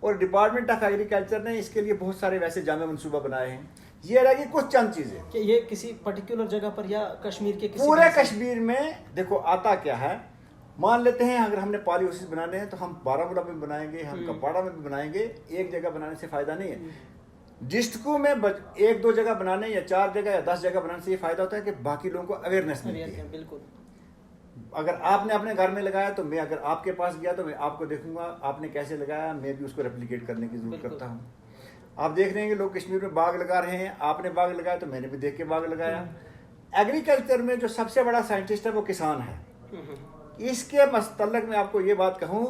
और डिपार्टमेंट ऑफ एग्रीकल्चर ने इसके लिए बहुत सारे वैसे जामे मनसूबा बनाए हैं। ये रहेगी कुछ चंद चीज़ें कि ये किसी पर्टिकुलर जगह पर या कश्मीर के किसी पूरे कश्मीर में देखो आता क्या है, मान लेते हैं अगर हमने पॉलीहोसिस बनाने हैं तो हम बारामूला में बनाएंगे, हम कपवाड़ा में भी बनाएंगे, एक जगह बनाने से फ़ायदा नहीं है। डिस्ट्रिक्टों में 1-2 जगह बनाने या 4 जगह या 10 जगह बनाने से ये फ़ायदा होता है कि बाकी लोगों को अवेयरनेस मिलती है। बिल्कुल। अगर आपने अपने घर में लगाया तो मैं अगर आपके पास गया तो मैं आपको देखूंगा आपने कैसे लगाया, मैं भी उसको रेप्लिकेट करने की जरूरत करता हूँ। आप देख रहे हैं कि लोग कश्मीर में बाग लगा रहे हैं, आपने बाग लगाया तो मैंने भी देख के बाग लगाया। एग्रीकल्चर में जो सबसे बड़ा साइंटिस्ट है वो किसान है। इसके मतलब मैं आपको ये बात कहूँ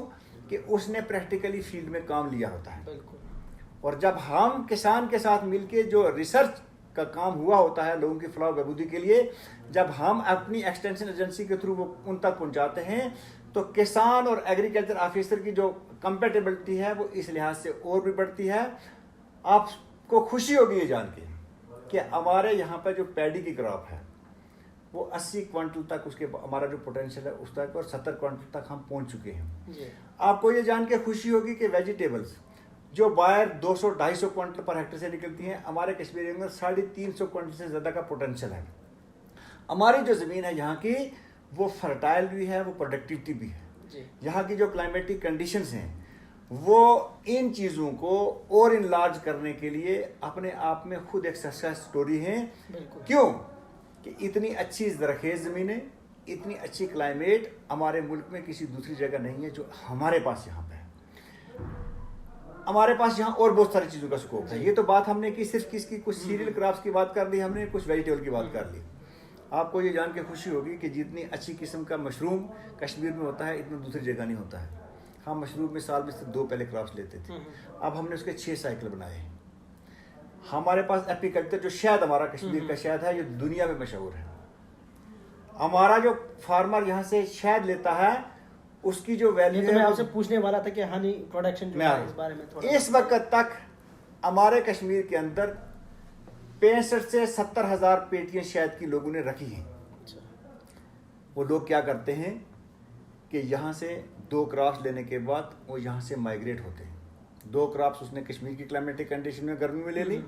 कि उसने प्रैक्टिकली फील्ड में काम लिया होता है। और जब हम किसान के साथ मिलके जो रिसर्च का काम हुआ होता है लोगों की फलाह बहबूदी के लिए, जब हम अपनी एक्सटेंशन एजेंसी के थ्रू वो उन तक पहुंचाते हैं तो किसान और एग्रीकल्चर ऑफिसर की जो कंपेटेबिलिटी है वो इस लिहाज से और भी बढ़ती है। आपको खुशी होगी ये जान के कि हमारे यहाँ पर जो पैडी की क्रॉप है वो 80 क्विंटल तक उसके हमारा जो पोटेंशियल है उस तक, और 70 क्विंटल तक हम पहुँच चुके हैं। आपको ये जान के खुशी होगी कि वेजिटेबल्स जो बाहर 200-250 क्विंटल पर हेक्टेयर से निकलती हैं, हमारे कश्मीर के अंदर 350 क्विंटल से ज़्यादा का पोटेंशियल है। हमारी जो ज़मीन है यहाँ की वो फर्टाइल भी है, वो प्रोडक्टिविटी भी है। यहाँ की जो क्लाइमेटिक कंडीशंस हैं वो इन चीज़ों को और इनलार्ज करने के लिए अपने आप में खुद एक सक्सेस स्टोरी है। क्यों कि इतनी अच्छी ज़रखेज़ ज़मीनें, इतनी अच्छी क्लाइमेट हमारे मुल्क में किसी दूसरी जगह नहीं है जो हमारे पास यहाँ पे है। हमारे पास यहाँ और बहुत सारी चीज़ों का स्कोप है। ये तो बात हमने की सिर्फ किसकी, कुछ सीरियल क्रॉप्स की बात कर ली हमने, कुछ वेजिटेबल की बात कर ली। आपको ये जान के खुशी होगी कि जितनी अच्छी किस्म का मशरूम कश्मीर में होता है इतना दूसरी जगह नहीं होता है। हम मशरूम में साल में सिर्फ 2 पहले क्रॉप्स लेते थे, अब हमने उसके 6 साइकिल बनाए। हमारे पास एपीकल्चर जो शहद, हमारा कश्मीर का शहद है, ये दुनिया में मशहूर है। हमारा जो फार्मर यहाँ से शहद लेता है उसकी जो वैल्यू है, मैं आपसे पूछने वाला था कि हनी प्रोडक्शन जो है इस बारे में थोड़ा। इस वक्त तक हमारे कश्मीर के अंदर 65 से 70 हज़ार पेटियां शहद की लोगों ने रखी हैं। वो लोग क्या करते हैं कि यहाँ से 2 क्रॉप्स लेने के बाद वो यहाँ से माइग्रेट होते हैं। 2 क्रॉप्स उसने कश्मीर की क्लाइमेटिक कंडीशन में गर्मी में ले ली,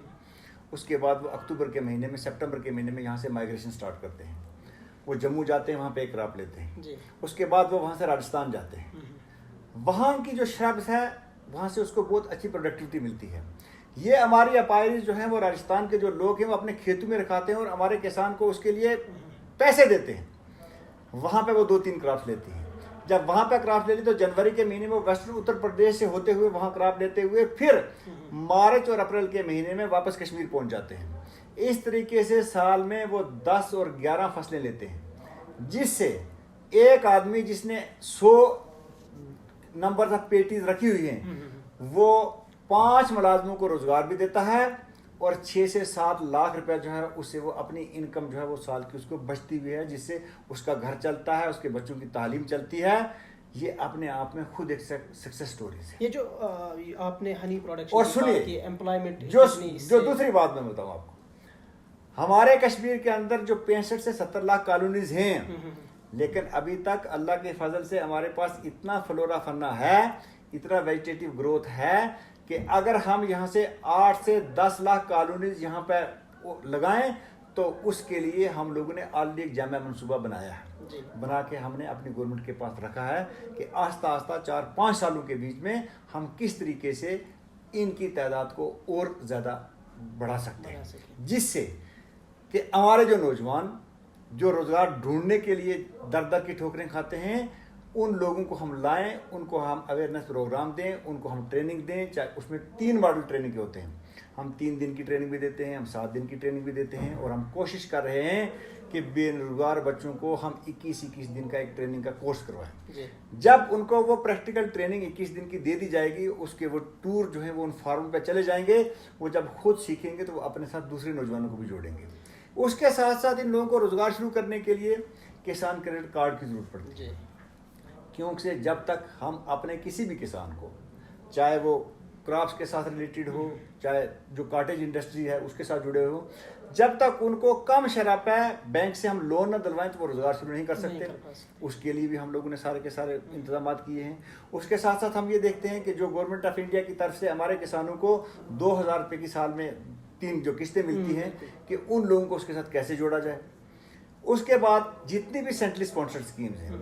उसके बाद वो अक्टूबर के महीने में, सितंबर के महीने में यहाँ से माइग्रेशन स्टार्ट करते हैं। वो जम्मू जाते हैं, वहाँ पे एक क्रॉप लेते हैं जी। उसके बाद वो वहाँ से राजस्थान जाते हैं। वहाँ की जो श्रब्स है वहाँ से उसको बहुत अच्छी प्रोडक्टिविटी मिलती है। ये हमारी अपायरीज जो हैं वो राजस्थान के जो लोग हैं वो अपने खेतों में रखाते हैं और हमारे किसान को उसके लिए पैसे देते हैं। वहाँ पे वो 2-3 क्रॉप्स लेती हैं। जब वहाँ पे क्रॉप ले ली तो जनवरी के महीने में वेस्टर्न उत्तर प्रदेश से होते हुए वहाँ क्रॉप लेते हुए फिर मार्च और अप्रैल के महीने में वापस कश्मीर पहुँच जाते हैं। इस तरीके से साल में वो 10 और 11 फसलें लेते हैं, जिससे एक आदमी जिसने 100 नंबर ऑफ पेटीज रखी हुई हैं वो 5 मुलाजमों को रोजगार भी देता है और 6 से 7 लाख रुपया जो है उससे वो अपनी इनकम जो है वो साल की उसको बचती हुई है, जिससे उसका घर चलता है, उसके बच्चों की तालीम चलती है। ये अपने आप में खुद एक सक्सेस स्टोरी है। ये जो आपने हनी प्रोडक्शन और सुनिए एम्प्लॉयमेंट जो दूसरी बात मैं बताऊं आपको, हमारे कश्मीर के अंदर जो 65 से 70 लाख कॉलोनीज हैं, लेकिन अभी तक अल्लाह के फजल से हमारे पास इतना फ्लोरा फन्ना है, इतना वेजिटेटिव ग्रोथ है कि अगर हम यहाँ से 8 से 10 लाख कॉलोनीज यहाँ पे लगाएं तो उसके लिए हम लोगों ने ऑलरेडी एक जामा मनसूबा बनाया है। बना के हमने अपनी गवर्नमेंट के पास रखा है कि आस्ता आस्ता 4-5 सालों के बीच में हम किस तरीके से इनकी तादाद को और ज़्यादा बढ़ा सकते हैं, जिससे कि हमारे जो नौजवान जो रोज़गार ढूंढने के लिए दर दर की ठोकरें खाते हैं उन लोगों को हम लाएं, उनको हम अवेयरनेस प्रोग्राम दें, उनको हम ट्रेनिंग दें। चाहे उसमें 3 मॉडल ट्रेनिंग के होते हैं, हम 3 दिन की ट्रेनिंग भी देते हैं, हम 7 दिन की ट्रेनिंग भी देते हैं और हम कोशिश कर रहे हैं कि बेरोजगार बच्चों को हम 21 दिन का एक ट्रेनिंग का कोर्स करवाएं। जब उनको वो प्रैक्टिकल ट्रेनिंग 21 दिन की दे दी जाएगी, उसके वो टूर जो है वो उन फार्म पे चले जाएंगे। वो जब खुद सीखेंगे तो वो अपने साथ दूसरे नौजवानों को भी जोड़ेंगे। उसके साथ साथ इन लोगों को रोजगार शुरू करने के लिए किसान क्रेडिट कार्ड की जरूरत पड़ती है, क्योंकि जब तक हम अपने किसी भी किसान को, चाहे वो क्रॉप्स के साथ रिलेटेड हो, चाहे जो कॉटेज इंडस्ट्री है उसके साथ जुड़े हो, जब तक उनको कम शरह पे बैंक से हम लोन न दिलवाएं तो वो रोजगार शुरू नहीं कर सकते। उसके लिए भी हम लोगों ने सारे के सारे इंतजाम किए हैं। उसके साथ साथ हम ये देखते हैं कि जो गवर्नमेंट ऑफ इंडिया की तरफ से हमारे किसानों को 2000 रुपये की साल में 3 जो किस्तें मिलती हैं कि उन लोगों को उसके साथ कैसे जोड़ा जाए। उसके बाद जितनी भी सेंट्रली स्पॉन्सर्ड स्कीम्स हैं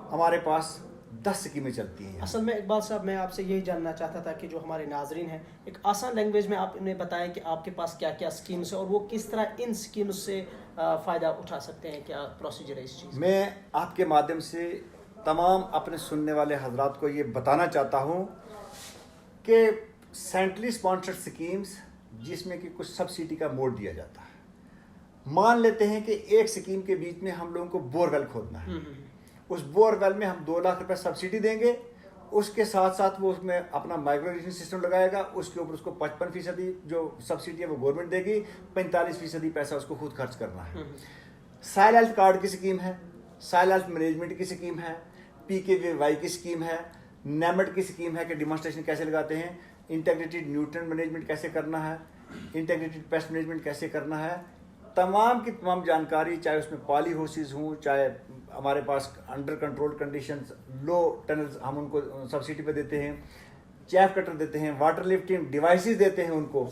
हमारे पास 10 स्कीमें चलती हैं। असल में इकबाल साहब, मैं आपसे यही जानना चाहता था कि जो हमारे नाजरीन हैं एक आसान लैंग्वेज में आप इन्हें बताएं कि आपके पास क्या क्या स्कीम्स है और वो किस तरह इन स्कीम्स से फ़ायदा उठा सकते हैं, क्या प्रोसीजर है इस चीज़। मैं आपके माध्यम से तमाम अपने सुनने वाले हजरात को ये बताना चाहता हूँ कि सेंट्रली स्पॉन्सर्ड स्कीम्स जिसमें कि कुछ सब्सिडी का मोड दिया जाता है। मान लेते हैं कि एक स्कीम के बीच में हम लोगों को बोरवेल खोदना है, उस बोरवेल में हम 2 लाख रुपए सब्सिडी देंगे, उसके साथ साथ वो उसमें अपना माइक्रो इरिगेशन सिस्टम लगाएगा, उसके ऊपर उसको 55% जो सब्सिडी है वो गवर्नमेंट देगी, 45% पैसा उसको खुद खर्च करना है। सॉइल हेल्थ कार्ड की स्कीम है, सॉइल हेल्थ मैनेजमेंट की स्कीम है, PKVY की स्कीम है, नेमेट की स्कीम है कि डिमॉन्स्ट्रेशन कैसे लगाते हैं, इंटीग्रेटेड न्यूट्रिएंट मैनेजमेंट कैसे करना है, इंटीग्रेटेड पेस्ट मैनेजमेंट कैसे करना है। तमाम की तमाम जानकारी, चाहे उसमें पॉली हाउसेस हों, चाहे हमारे पास अंडर कंट्रोल कंडीशंस लो टनल्स हम उनको सब्सिडी पे देते हैं, चैफ कटर देते हैं, वाटर लिफ्टिंग डिवाइसेस देते हैं उनको।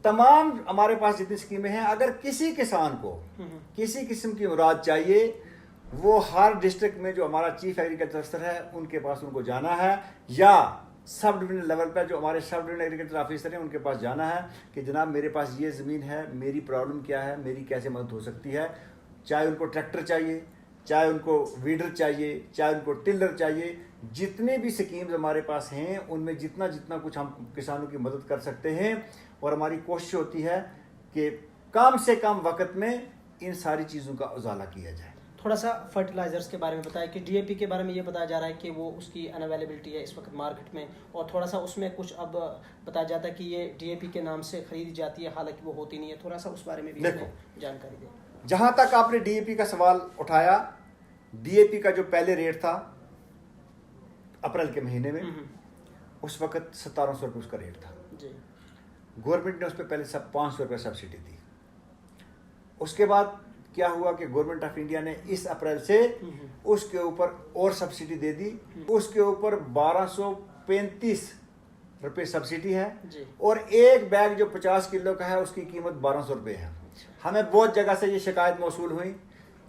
तमाम हमारे पास जितनी स्कीमें हैं, अगर किसी किसान को किसी किस्म की मुराद चाहिए वो हर डिस्ट्रिक्ट में जो हमारा चीफ एग्रीकल्चर अफसर है उनके पास उनको जाना है, या सब डिवीजन लेवल पर जो हमारे सब डिवीजन एग्रीकल्चर ऑफिसर हैं उनके पास जाना है कि जनाब मेरे पास ये ज़मीन है, मेरी प्रॉब्लम क्या है, मेरी कैसे मदद हो सकती है। चाहे उनको ट्रैक्टर चाहिए, चाहे उनको वीडर चाहिए, चाहे उनको टिलर चाहिए, जितने भी स्कीम्स हमारे पास हैं उनमें जितना जितना कुछ हम किसानों की मदद कर सकते हैं, और हमारी कोशिश होती है कि कम से कम वक्त में इन सारी चीज़ों का उजाला किया जाए। थोड़ा सा फर्टिलाइजर्स के बारे में बताया कि डीएपी के बारे में ये बताया जा रहा है कि वो उसकी अनअवेलेबिलिटी है इस वक्त मार्केट में, और थोड़ा सा उसमें कुछ अब बताया जाता है कि ये डीएपी के नाम से खरीदी जाती है, हालांकि वो होती नहीं है। थोड़ा सा उस बारे में भी जानकारी दें। जहां तक आपने डीएपी का सवाल उठाया, डीएपी का जो पहले रेट था अप्रैल के महीने में, उस वक्त 1700 रुपये उसका रेट था जी। गवर्नमेंट ने उस पर पहले 500 रुपये सब्सिडी दी। उसके बाद क्या हुआ कि गवर्नमेंट ऑफ इंडिया ने इस अप्रैल से उसके ऊपर और सब्सिडी दे दी। उसके ऊपर 1235 रुपये सब्सिडी है जी। और एक बैग जो 50 किलो का है उसकी कीमत 1200 रुपये है। हमें बहुत जगह से ये शिकायत मौसूल हुई,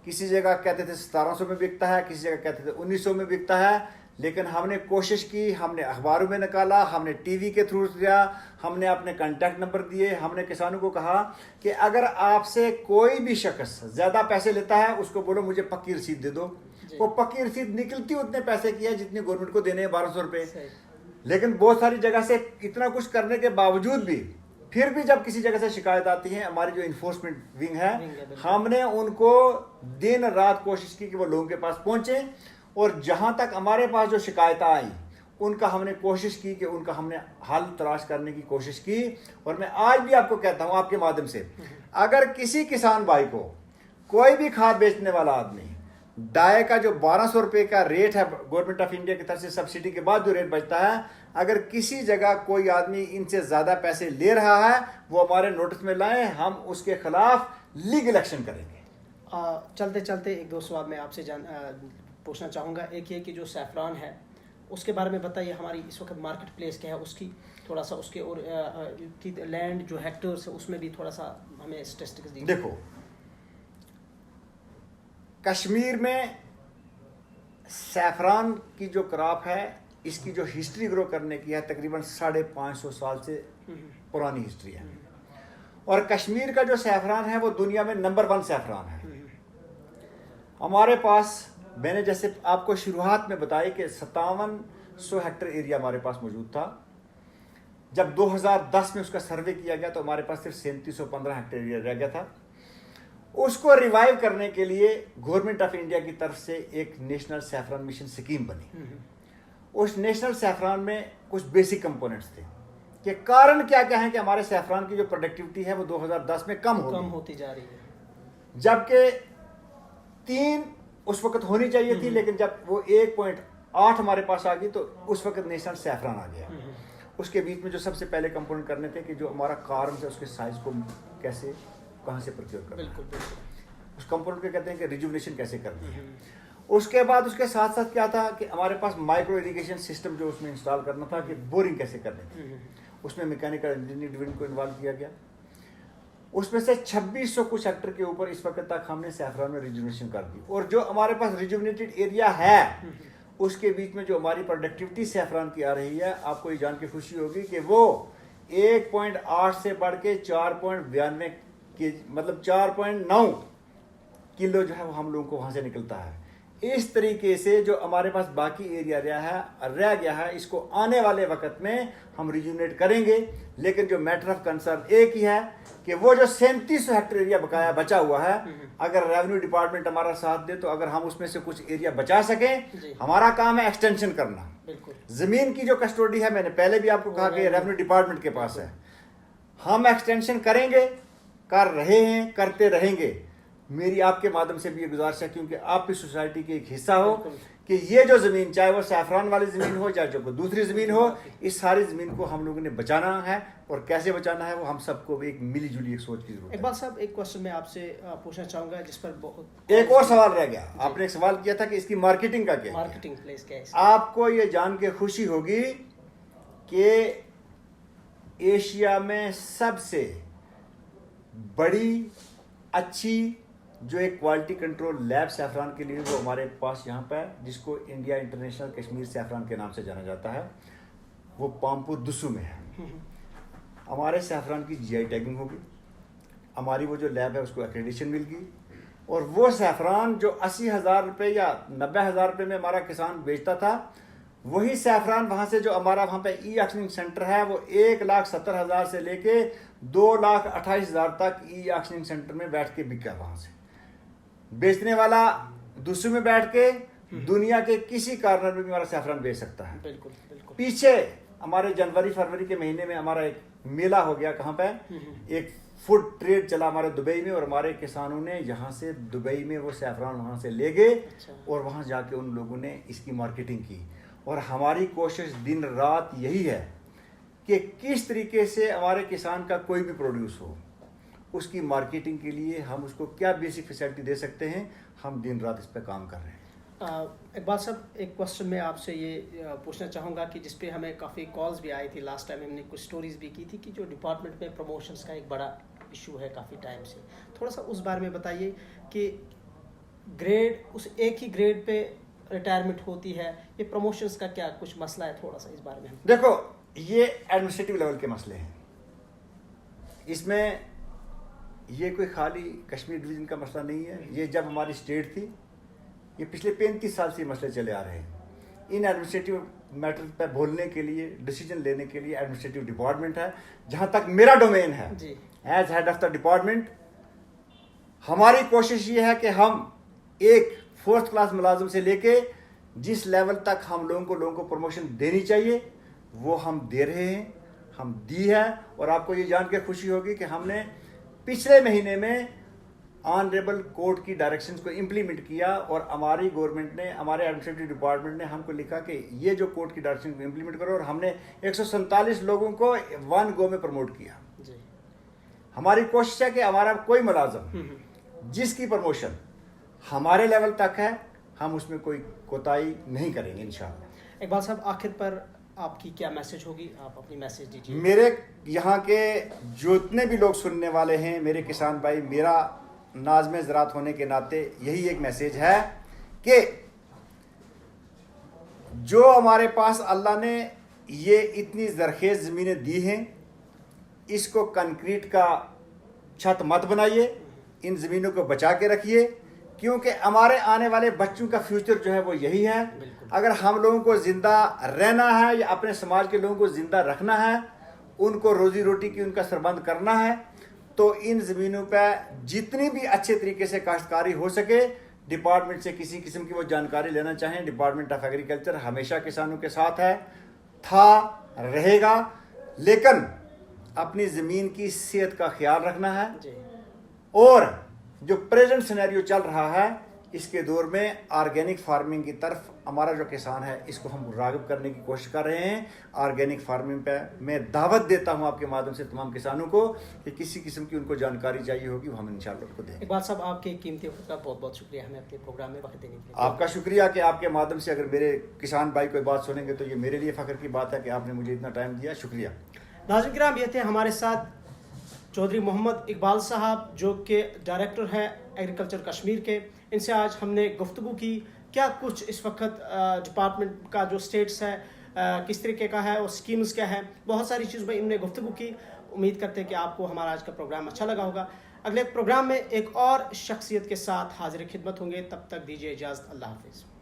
किसी जगह कहते थे 1700 में बिकता है, किसी जगह कहते थे 1900 में बिकता है, लेकिन हमने कोशिश की, हमने अखबारों में निकाला, हमने टीवी के थ्रू दिया, हमने अपने कांटेक्ट नंबर दिए, हमने किसानों को कहा कि अगर आपसे कोई भी शख्स ज़्यादा पैसे लेता है उसको बोलो मुझे पक्की रसीद दे दो। वो पक्की रसीद निकलती उतने पैसे की है जितने गवर्नमेंट को देने हैं, 1200 रुपये। लेकिन बहुत सारी जगह से इतना कुछ करने के बावजूद भी फिर भी जब किसी जगह से शिकायत आती है, हमारी जो इन्फोर्समेंट विंग है, हमने उनको दिन रात कोशिश की कि वो लोगों के पास पहुंचे, और जहां तक हमारे पास जो शिकायत आई उनका हमने कोशिश की कि उनका हमने हल तलाश करने की कोशिश की। और मैं आज भी आपको कहता हूं आपके माध्यम से, अगर किसी किसान भाई को कोई भी खाद बेचने वाला आदमी डाई का जो 1200 रुपये का रेट है गवर्नमेंट ऑफ इंडिया की तरफ से सब्सिडी के बाद जो रेट बचता है, अगर किसी जगह कोई आदमी इनसे ज़्यादा पैसे ले रहा है वो हमारे नोटिस में लाएं, हम उसके खिलाफ लीगल एक्शन करेंगे। चलते चलते एक दो सवाल मैं आपसे पूछना चाहूँगा। एक ये कि जो सैफरान है उसके बारे में बताइए, हमारी इस वक्त मार्केट प्लेस क्या है उसकी, थोड़ा सा उसके और की लैंड जो हेक्टर्स है उसमें भी थोड़ा सा हमें स्टैटिस्टिक्स दीजिए। देखो, कश्मीर में सैफरान की जो क्रॉप है इसकी जो हिस्ट्री ग्रो करने की है तकरीबन 550 साल से पुरानी हिस्ट्री है, और कश्मीर का जो सैफरान है वो दुनिया में नंबर 1 सैफरान है। हमारे पास मैंने जैसे आपको शुरुआत में बताया कि 5700 हेक्टेयर एरिया हमारे पास मौजूद था। जब 2010 में उसका सर्वे किया गया तो हमारे पास सिर्फ 3715 हेक्टेयर एरिया रह गया था। उसको रिवाइव करने के लिए गवर्नमेंट ऑफ इंडिया की तरफ से एक नेशनल सैफरान मिशन स्कीम बनी। उस नेशनल सैफरान में कुछ बेसिक कंपोनेंट्स थे कि कारण क्या क्या है कि हमारे सैफरान की जो प्रोडक्टिविटी है वो 2010 में कम होती जा रही है, जबकि 3 उस वक्त होनी चाहिए थी, लेकिन जब वो 1.8 हमारे पास आ गई तो उस वक्त नेशनल सैफरान आ गया। उसके बीच में जो सबसे पहले कंपोनेंट करने थे कि जो हमारा कार्ब्स है उसके साइज को कैसे कहाँ से प्रोक्योर करना, बिल्कुल उस कंपोनेंट को कहते हैं कि रिजुवनेशन कैसे करनी है। उसके बाद उसके साथ साथ क्या था कि हमारे पास माइक्रो इरिगेशन सिस्टम जो उसमें इंस्टॉल करना था कि बोरिंग कैसे करनी थी, उसमें मैकेनिकल इंजीनियरिंग डिवीजन को इन्वॉल्व किया गया। उसमें से 2600 कुछ हेक्टर के ऊपर इस वक्त तक हमने सैफरान में रिजुवनेशन कर दी, और जो हमारे पास रिजुवनेटेड एरिया है उसके बीच में जो हमारी प्रोडक्टिविटी सैफरान की आ रही है, आपको ये जान के खुशी होगी कि वो 1.8 से बढ़ के 4.92 के मतलब 4.9 किलो जो है वो हम लोगों को वहां से निकलता है। इस तरीके से जो हमारे पास बाकी एरिया रह गया है इसको आने वाले वक्त में हम रिजुवनेट करेंगे। लेकिन जो मैटर ऑफ कंसर्न एक ही है कि वो जो 3700 हेक्टेयर एरिया बकाया बचा हुआ है, अगर रेवेन्यू डिपार्टमेंट हमारा साथ दे तो अगर हम उसमें से कुछ एरिया बचा सकें, हमारा काम है एक्सटेंशन करना। जमीन की जो कस्टोडी है, मैंने पहले भी आपको कहा कि रेवेन्यू डिपार्टमेंट के पास है, हम एक्सटेंशन करेंगे, कर रहे हैं, करते रहेंगे। मेरी आपके माध्यम से भी ये गुजारिश है, क्योंकि आप भी सोसाइटी के एक हिस्सा हो, कि ये जो ज़मीन, चाहे वो सैफरान वाली ज़मीन हो चाहे जो कोई दूसरी ज़मीन हो, इस सारी ज़मीन को हम लोगों ने बचाना है, और कैसे बचाना है वो हम सबको एक मिली जुली एक सोच की जरूरत है। इकबाल साहब, एक क्वेश्चन मैं आपसे पूछना चाहूँगा जिस पर बहुत एक और सवाल रह गया। आपने एक सवाल किया था कि इसकी मार्केटिंग का क्या, मार्केटिंग प्लेस क्या है। आपको ये जान के खुशी होगी कि एशिया में सबसे बड़ी अच्छी जो एक क्वालिटी कंट्रोल लैब सैफरान के लिए वो हमारे पास यहाँ पर है, जिसको इंडिया इंटरनेशनल कश्मीर सैफरान के नाम से जाना जाता है, वो पामपुर दुसू में है। हमारे सैफरान की जीआई टैगिंग होगी, हमारी वो जो लैब है उसको एक्रेडिशन मिल गई, और वो सैफरान जो 80,000 रुपये या 90,000 रुपये में हमारा किसान बेचता था, वही सैफरान वहाँ से जो हमारा वहाँ पे ई ऑक्शनिंग सेंटर है वो 1,70,000 से लेके 2,28,000 तक ई ऑक्शनिंग सेंटर में बैठ के बिका। वहाँ से बेचने वाला दूसरे में बैठ के दुनिया के किसी कॉर्नर में भी हमारा सैफरान बेच सकता है। बिल्कुल बिल्कुल। पीछे हमारे जनवरी फरवरी के महीने में हमारा एक मेला हो गया, कहाँ पे एक फूड ट्रेड चला हमारे दुबई में, और हमारे किसानों ने यहाँ से दुबई में वो सैफरान वहाँ से ले गए और वहाँ जाके उन लोगों ने इसकी मार्केटिंग की। और हमारी कोशिश दिन रात यही है कि किस तरीके से हमारे किसान का कोई भी प्रोड्यूस हो, उसकी मार्केटिंग के लिए हम उसको क्या बेसिक फैसिलिटी दे सकते हैं, हम दिन रात इस पर काम कर रहे हैं। इकबाल साहब, एक क्वेश्चन मैं आपसे ये पूछना चाहूँगा कि जिस पे हमें काफ़ी कॉल्स भी आई थी, लास्ट टाइम हमने कुछ स्टोरीज भी की थी कि जो डिपार्टमेंट में प्रमोशंस का एक बड़ा इशू है काफ़ी टाइम से, थोड़ा सा उस बारे में बताइए कि ग्रेड उस एक ही ग्रेड पे रिटायरमेंट होती है, ये प्रमोशंस का क्या कुछ मसला है, थोड़ा सा इस बारे में। देखो, ये एडमिनिस्ट्रेटिव लेवल के मसले हैं, इसमें ये कोई खाली कश्मीर डिवीजन का मसला नहीं है। ये जब हमारी स्टेट थी, ये पिछले 35 साल से मसले चले आ रहे हैं। इन एडमिनिस्ट्रेटिव मैटर पर बोलने के लिए, डिसीजन लेने के लिए एडमिनिस्ट्रेटिव डिपार्टमेंट है। जहाँ तक मेरा डोमेन है, as head of the department, हमारी कोशिश ये है कि हम एक 4th क्लास मुलाजिम से लेके जिस लेवल तक हम लोगों को प्रमोशन देनी चाहिए वो हम दे रहे हैं, हम दी है। और आपको ये जान के खुशी होगी कि हमने पिछले महीने में ऑनरेबल कोर्ट की डायरेक्शंस को इम्प्लीमेंट किया, और हमारी गवर्नमेंट ने, हमारे एडमिनिस्ट्रेटिव डिपार्टमेंट ने हमको लिखा कि ये जो कोर्ट की डायरेक्शन को इम्प्लीमेंट करो, और हमने 147 लोगों को 1 गो में प्रमोट किया। हमारी कोशिश है कि हमारा कोई मुलाजिम जिसकी प्रमोशन हमारे लेवल तक है, हम उसमें कोई कोताही नहीं करेंगे इंशाअल्लाह। इकबाल साहब, आखिर पर आपकी क्या मैसेज होगी, आप अपनी मैसेज दीजिए। मेरे यहाँ के जितने भी लोग सुनने वाले हैं, मेरे किसान भाई, मेरा नाज़्म ज़राअत होने के नाते यही एक मैसेज है कि जो हमारे पास अल्लाह ने ये इतनी ज़रखेज़ ज़मीनें दी हैं, इसको कंक्रीट का छत मत बनाइए, इन ज़मीनों को बचा के रखिए, क्योंकि हमारे आने वाले बच्चों का फ्यूचर जो है वो यही है। अगर हम लोगों को ज़िंदा रहना है या अपने समाज के लोगों को ज़िंदा रखना है, उनको रोज़ी रोटी की उनका सरबंद करना है, तो इन ज़मीनों पर जितनी भी अच्छे तरीके से काश्तकारी हो सके, डिपार्टमेंट से किसी किस्म की वो जानकारी लेना चाहें, डिपार्टमेंट ऑफ एग्रीकल्चर हमेशा किसानों के साथ है, था, रहेगा। लेकिन अपनी ज़मीन की सेहत का ख्याल रखना है, और जो प्रेजेंट सिनेरियो चल रहा है इसके दौर में ऑर्गेनिक फार्मिंग की तरफ हमारा जो किसान है इसको हम राग़िब करने की कोशिश कर रहे हैं। ऑर्गेनिक फार्मिंग पे मैं दावत देता हूं आपके माध्यम से तमाम किसानों को कि किसी किस्म की उनको जानकारी चाहिए होगी वो हम इंशाअल्लाह उनको देंगे। इकबाल साहब, आपके कीमती वक्त का बहुत बहुत शुक्रिया हमें अपने प्रोग्राम में वक्त देने के लिए। आपका शुक्रिया कि आपके माध्यम से अगर मेरे किसान भाई कोई बात सुनेंगे तो ये मेरे लिए फ़ख्र की बात है कि आपने मुझे इतना टाइम दिया, शुक्रिया। नाज़रीन किराम, ये थे हमारे साथ चौधरी मोहम्मद इकबाल साहब, जो कि डायरेक्टर हैं एग्रीकल्चर कश्मीर के। इनसे आज हमने गुफ्तगू की क्या कुछ इस वक्त डिपार्टमेंट का जो स्टेट्स है किस तरीके का है और स्कीम्स क्या है, बहुत सारी चीज़ों पर इनने गुफ्तगू की। उम्मीद करते हैं कि आपको हमारा आज का प्रोग्राम अच्छा लगा होगा। अगले प्रोग्राम में एक और शख्सियत के साथ हाजिर खिदमत होंगे, तब तक दीजिए इजाज़त। अल्लाह हाफिज़।